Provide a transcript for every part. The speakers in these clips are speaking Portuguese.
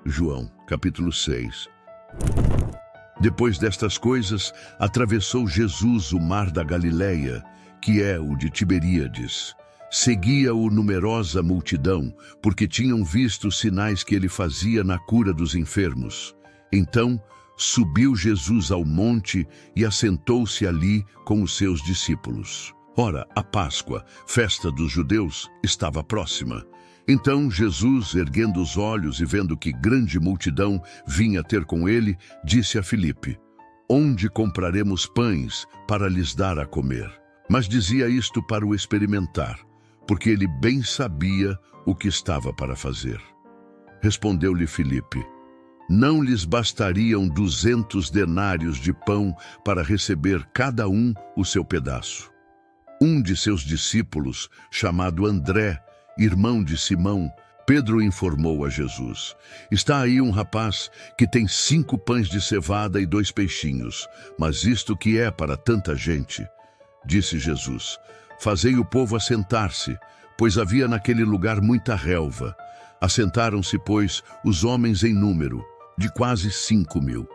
João, capítulo 6. Depois destas coisas, atravessou Jesus o mar da Galileia, que é o de Tiberíades. Seguia-o numerosa multidão, porque tinham visto os sinais que ele fazia na cura dos enfermos. Então, subiu Jesus ao monte e assentou-se ali com os seus discípulos. Ora, a Páscoa, festa dos judeus, estava próxima. Então Jesus, erguendo os olhos e vendo que grande multidão vinha ter com ele, disse a Filipe: Onde compraremos pães para lhes dar a comer? Mas dizia isto para o experimentar, porque ele bem sabia o que estava para fazer. Respondeu-lhe Filipe: Não lhes bastariam 200 denários de pão para receber cada um o seu pedaço? Um de seus discípulos, chamado André, irmão de Simão, Pedro informou a Jesus: Está aí um rapaz que tem 5 pães de cevada e 2 peixinhos, mas isto que é para tanta gente? Disse Jesus: Fazei o povo assentar-se, pois havia naquele lugar muita relva. Assentaram-se, pois, os homens em número, de quase 5.000.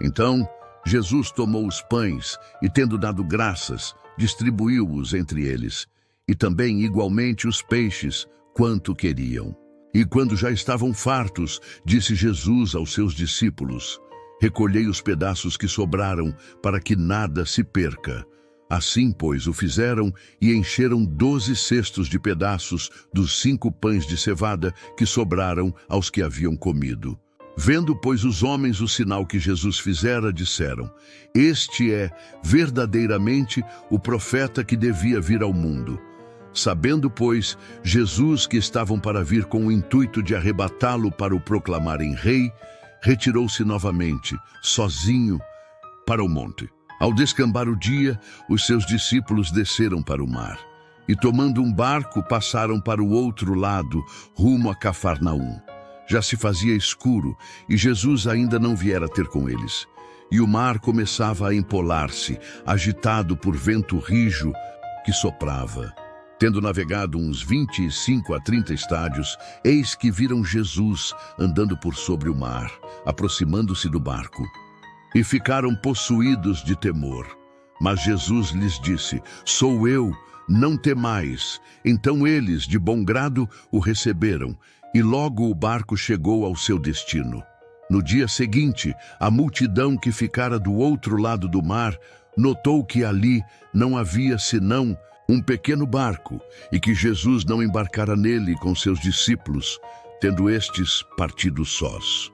Então Jesus tomou os pães e, tendo dado graças, distribuiu-os entre eles, e também igualmente os peixes, quanto queriam. E quando já estavam fartos, disse Jesus aos seus discípulos: Recolhei os pedaços que sobraram, para que nada se perca. Assim, pois, o fizeram e encheram 12 cestos de pedaços dos 5 pães de cevada que sobraram aos que haviam comido. Vendo, pois, os homens o sinal que Jesus fizera, disseram: Este é verdadeiramente o profeta que devia vir ao mundo. Sabendo, pois, Jesus que estavam para vir com o intuito de arrebatá-lo para o proclamarem rei, retirou-se novamente, sozinho, para o monte. Ao descambar o dia, os seus discípulos desceram para o mar, e tomando um barco, passaram para o outro lado, rumo a Cafarnaum. Já se fazia escuro, e Jesus ainda não viera ter com eles. E o mar começava a empolar-se, agitado por vento rijo que soprava. Tendo navegado uns 25 a 30 estádios, eis que viram Jesus andando por sobre o mar, aproximando-se do barco. E ficaram possuídos de temor. Mas Jesus lhes disse: Sou eu, não temais. Então eles, de bom grado, o receberam, e logo o barco chegou ao seu destino. No dia seguinte, a multidão que ficara do outro lado do mar notou que ali não havia senão um pequeno barco, e que Jesus não embarcara nele com seus discípulos, tendo estes partido sós.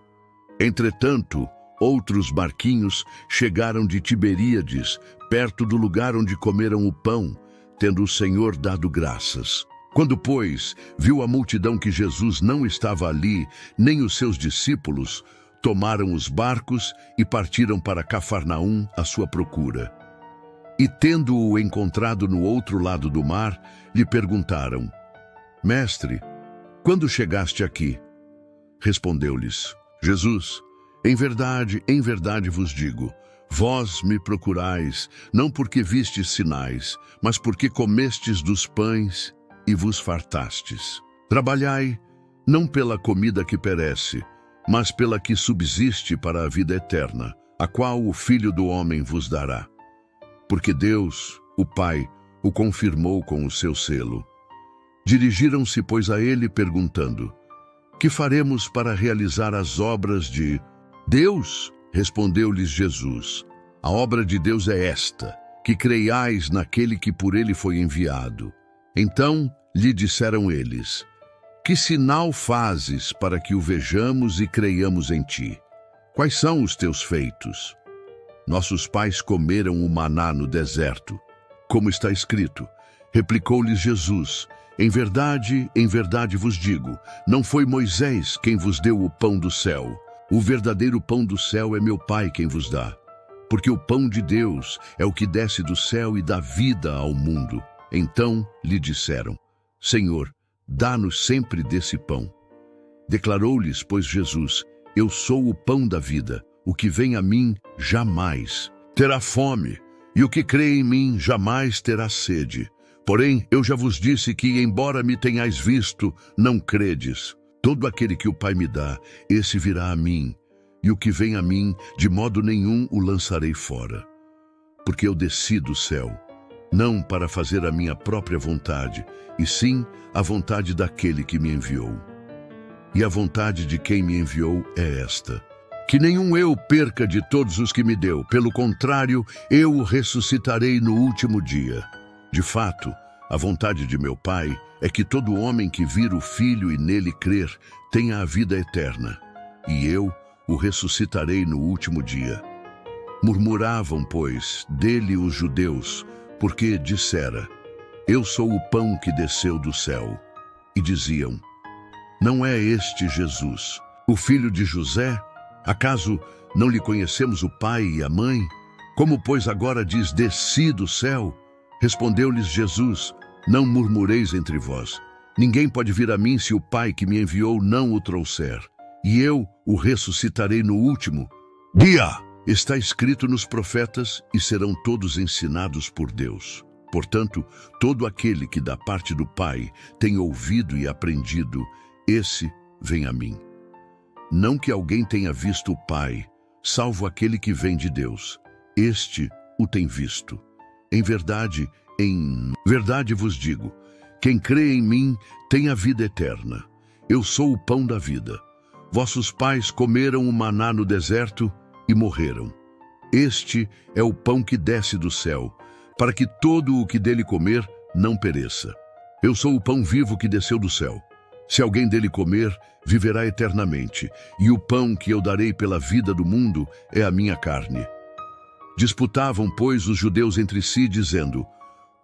Entretanto, outros barquinhos chegaram de Tiberíades, perto do lugar onde comeram o pão, tendo o Senhor dado graças. Quando, pois, viu a multidão que Jesus não estava ali, nem os seus discípulos, tomaram os barcos e partiram para Cafarnaum à sua procura. E tendo-o encontrado no outro lado do mar, lhe perguntaram: Mestre, quando chegaste aqui? Respondeu-lhes Jesus: em verdade vos digo, vós me procurais, não porque vistes sinais, mas porque comestes dos pães e vos fartastes. Trabalhai, não pela comida que perece, mas pela que subsiste para a vida eterna, a qual o Filho do Homem vos dará. Porque Deus, o Pai, o confirmou com o seu selo. Dirigiram-se, pois, a ele, perguntando: que faremos para realizar as obras de Deus? Respondeu-lhes Jesus: a obra de Deus é esta, que creiais naquele que por ele foi enviado. Então lhe disseram eles: que sinal fazes para que o vejamos e creiamos em ti? Quais são os teus feitos? Nossos pais comeram o maná no deserto, como está escrito. Replicou-lhes Jesus: em verdade vos digo, não foi Moisés quem vos deu o pão do céu. O verdadeiro pão do céu é meu Pai quem vos dá. Porque o pão de Deus é o que desce do céu e dá vida ao mundo. Então lhe disseram: Senhor, dá-nos sempre desse pão. Declarou-lhes, pois, Jesus: eu sou o pão da vida. O que vem a mim jamais terá fome, e o que crê em mim jamais terá sede. Porém, eu já vos disse que, embora me tenhais visto, não credes. Todo aquele que o Pai me dá, esse virá a mim, e o que vem a mim, de modo nenhum o lançarei fora. Porque eu desci do céu, não para fazer a minha própria vontade, e sim a vontade daquele que me enviou. E a vontade de quem me enviou é esta: que nenhum eu perca de todos os que me deu, pelo contrário, eu o ressuscitarei no último dia. De fato, a vontade de meu Pai é que todo homem que vir o Filho e nele crer tenha a vida eterna, e eu o ressuscitarei no último dia. Murmuravam, pois, dele os judeus, porque dissera: eu sou o pão que desceu do céu. E diziam: não é este Jesus, o filho de José? Acaso não lhe conhecemos o pai e a mãe? Como, pois, agora diz: desci do céu? Respondeu-lhes Jesus: não murmureis entre vós. Ninguém pode vir a mim se o Pai que me enviou não o trouxer. E eu o ressuscitarei no último dia. Está escrito nos profetas, e serão todos ensinados por Deus. Portanto, todo aquele que da parte do Pai tem ouvido e aprendido, esse vem a mim. Não que alguém tenha visto o Pai, salvo aquele que vem de Deus. Este o tem visto. Em verdade vos digo, quem crê em mim tem a vida eterna. Eu sou o pão da vida. Vossos pais comeram o maná no deserto e morreram. Este é o pão que desce do céu, para que todo o que dele comer não pereça. Eu sou o pão vivo que desceu do céu. Se alguém dele comer, viverá eternamente, e o pão que eu darei pela vida do mundo é a minha carne. Disputavam, pois, os judeus entre si, dizendo: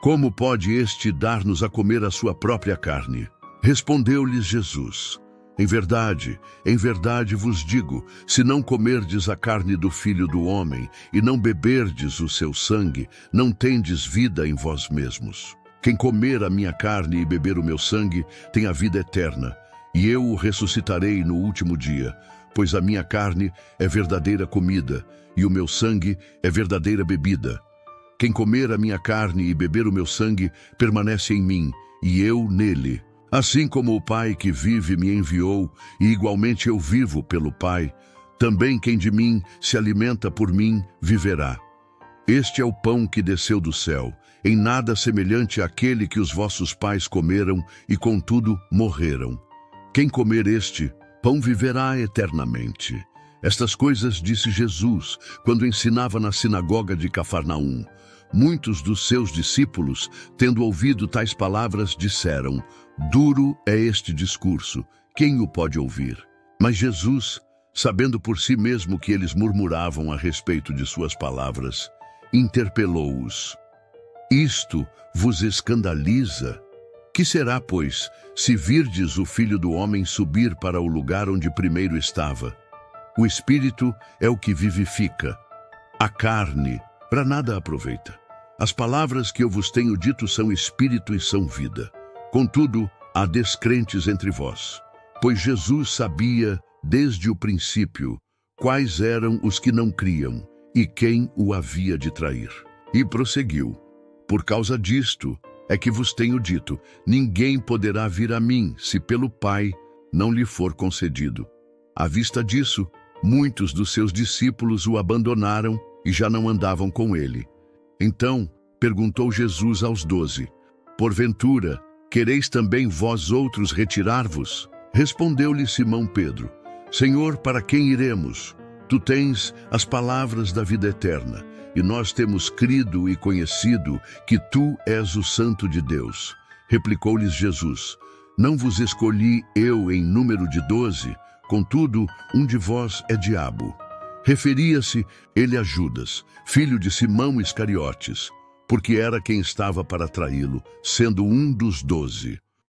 como pode este dar-nos a comer a sua própria carne? Respondeu-lhes Jesus: em verdade vos digo, se não comerdes a carne do Filho do Homem e não beberdes o seu sangue, não tendes vida em vós mesmos. Quem comer a minha carne e beber o meu sangue tem a vida eterna, e eu o ressuscitarei no último dia, pois a minha carne é verdadeira comida, e o meu sangue é verdadeira bebida. Quem comer a minha carne e beber o meu sangue permanece em mim, e eu nele. Assim como o Pai que vive me enviou, e igualmente eu vivo pelo Pai, também quem de mim se alimenta por mim viverá. Este é o pão que desceu do céu, em nada semelhante àquele que os vossos pais comeram e contudo morreram. Quem comer este pão viverá eternamente. Estas coisas disse Jesus quando ensinava na sinagoga de Cafarnaum. Muitos dos seus discípulos, tendo ouvido tais palavras, disseram: duro é este discurso, quem o pode ouvir? Mas Jesus, sabendo por si mesmo que eles murmuravam a respeito de suas palavras, interpelou-os: isto vos escandaliza? Que será, pois, se virdes o Filho do Homem subir para o lugar onde primeiro estava? O Espírito é o que vivifica. A carne para nada aproveita. As palavras que eu vos tenho dito são espírito e são vida. Contudo, há descrentes entre vós, pois Jesus sabia, desde o princípio, quais eram os que não criam e quem o havia de trair. E prosseguiu: por causa disto é que vos tenho dito, ninguém poderá vir a mim, se pelo Pai não lhe for concedido. À vista disso, muitos dos seus discípulos o abandonaram e já não andavam com ele. Então perguntou Jesus aos 12: porventura, quereis também vós outros retirar-vos? Respondeu-lhe Simão Pedro: Senhor, para quem iremos? Tu tens as palavras da vida eterna, e nós temos crido e conhecido que tu és o Santo de Deus. Replicou-lhes Jesus: não vos escolhi eu em número de 12, contudo, um de vós é diabo. Referia-se ele a Judas, filho de Simão Iscariotes, porque era quem estava para traí-lo, sendo um dos 12.